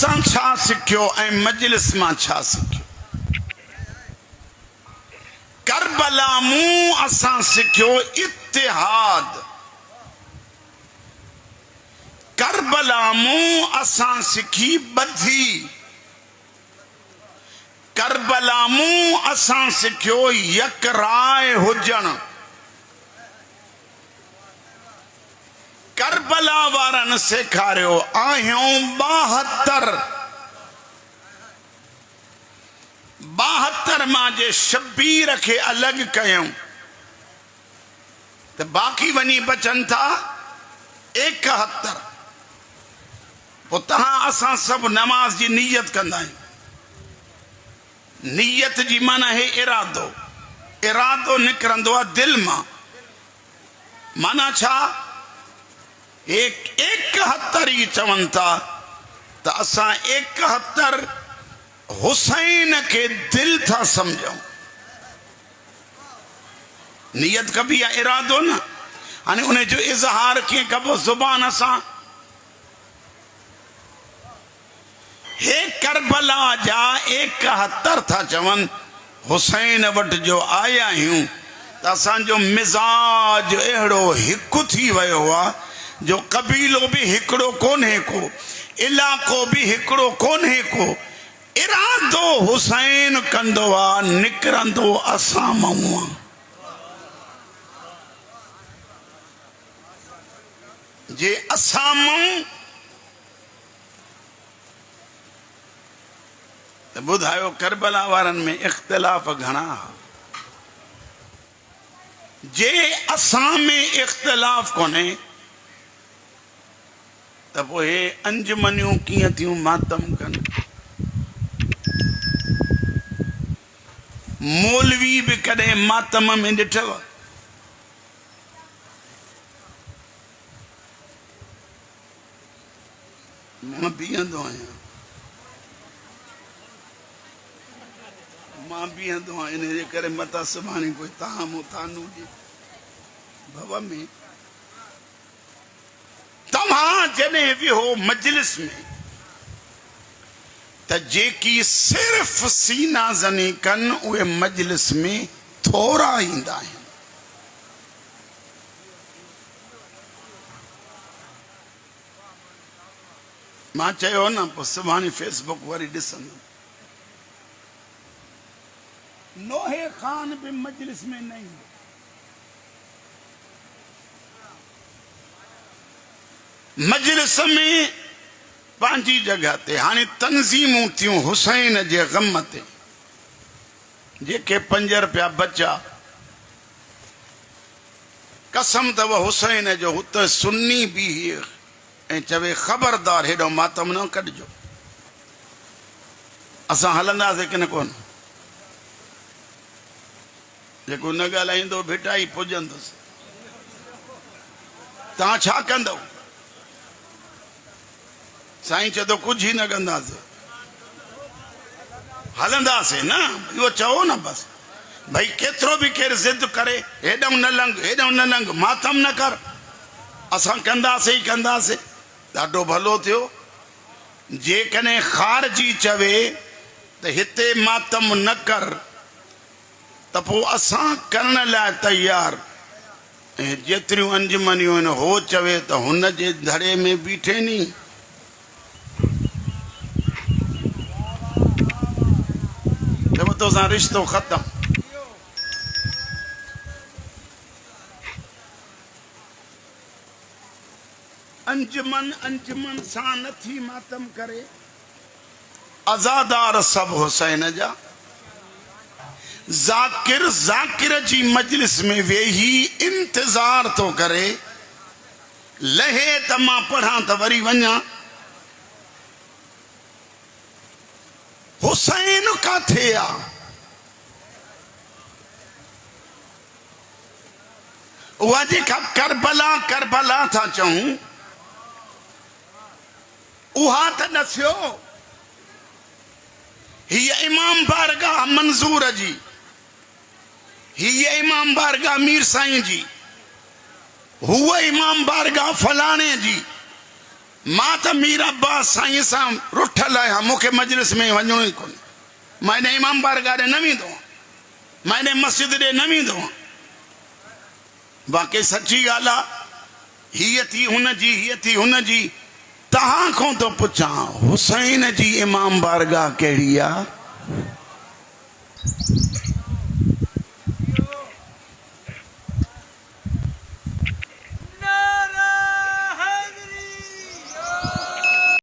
असां छा सिखियो ऐं मजलिस मां छा सिखियो? करबला मूं असां सिखियो इत्तिहाद। करबला मूं असां सिखी बधी। करबला मूं असां सिखियो यकराय हुजण। करबला वारनि सेखारियो आहियूं 72 मां जे शबीर खे अलॻि कयूं त बाक़ी वञी बचनि था 71। पोइ तव्हां असां सभु नमाज जी नियत कंदा आहियूं। नियत जी माना है इरादो। इरादो निकिरंदो आहे दिलि मां। माना छा? 71 ई चवनि था त असां 71 हुसैन खे दिल था समझूं। नियत कबी आहे, इरादो न। हाणे उन जो इज़हार कीअं कबो ज़ुबान सां? हे करबला जा 71 था चवनि हुसैन वटि जो आया आहियूं त असांजो मिज़ाज अहिड़ो हिकु थी वियो आहे जो कबीलो बि हिकिड़ो कोन्हे को, इलाक़ो बि हिकिड़ो कोन्हे को। इरादो हुसैन कंदो आहे, निकिरंदो असां मां। जे असां मां त ॿुधायो करबला वारनि में इख़्तिलाफ़ घणा। जे असां में इख़्तिलाफ़ कोन्हे त पोइ हे अंजुमनियूं कीअं थियूं मातम कनि? मौलवी बि कॾहिं मातम में ॾिठव? मां बीहंदो आहियां, मां बीहंदो आहियां इन जे करे मता सुभाणे कोई तामो तानू जी भव में। तव्हां जॾहिं विहो मजलिस में त जेकी सिर्फ़ सीना ज़नी कनि उहे मजलिस में थोरा ईंदा आहिनि। मां चयो न पोइ सुभाणे फेसबुक वरी ॾिसंदुमि। नोहे ख़ान बि मजलिस में न ईंदो। मजलिस में पंहिंजी जगह ते। हाणे तंज़ीमूं थियूं हुसैन जे ग़म ते। जेके 5 रुपया बचा, कसम अथव हुसैन जो, हुते सुन्नी बि ऐं चवे ख़बरदार हेॾो मातम न कढिजो। असां हलंदासीं कि न कोन? जेको न ॻाल्हाईंदो भिटाई पुॼंदुसि। तव्हां छा कंदव? साईं चए थो कुझु ई न कंदासीं, हलंदासीं न। इहो चओ न बसि। भई केतिरो बि केरु ज़िद करे हेॾां न लंघ, हेॾां न लंघ, मातम न कर, असां कंदासीं ई कंदासीं। ॾाढो भलो थियो। जेकॾहिं ख़ारजी चवे त हिते मातम न कर त पोइ असां करण लाइ तयार। ऐं जेतिरियूं अंजुमनियूं आहिनि हो चवे त हुन जे धड़े में बीठे नी। चवो तोसां रिश्तो ख़तम। अंजुमन सां नथी मातम करे। अज़ादार सभु हुसैन जा। ज़ाकिर जी मजलिस में वेही इंतज़ार थो करे, लहे त मां पढ़ां त वरी वञा। हुसैन काथे आहे? उहा जेका करबला करबला था चऊं, उहा त नथियो। हीअ इमाम बारगाह मंज़ूर जी, हीअ इमाम बारगाह मीर साईं जी, हुआ इमाम बारगाह फलाणे जी। मां त मीर अब्बास साईं सां रुठल आहियां, मूंखे मजलिस में वञणो ई कोन्हे। मां हिन इमाम बारगाह ॾे न वेंदो आहियां, मां हिन मस्जिद ॾे न वेंदो आहियां। बाक़ी सची ॻाल्हि आहे, हीअ थी हुनजी, हीअ थी हुनजी। तव्हां खां थो पुछां, हुसैन जी इमाम बारगाह कहिड़ी आहे?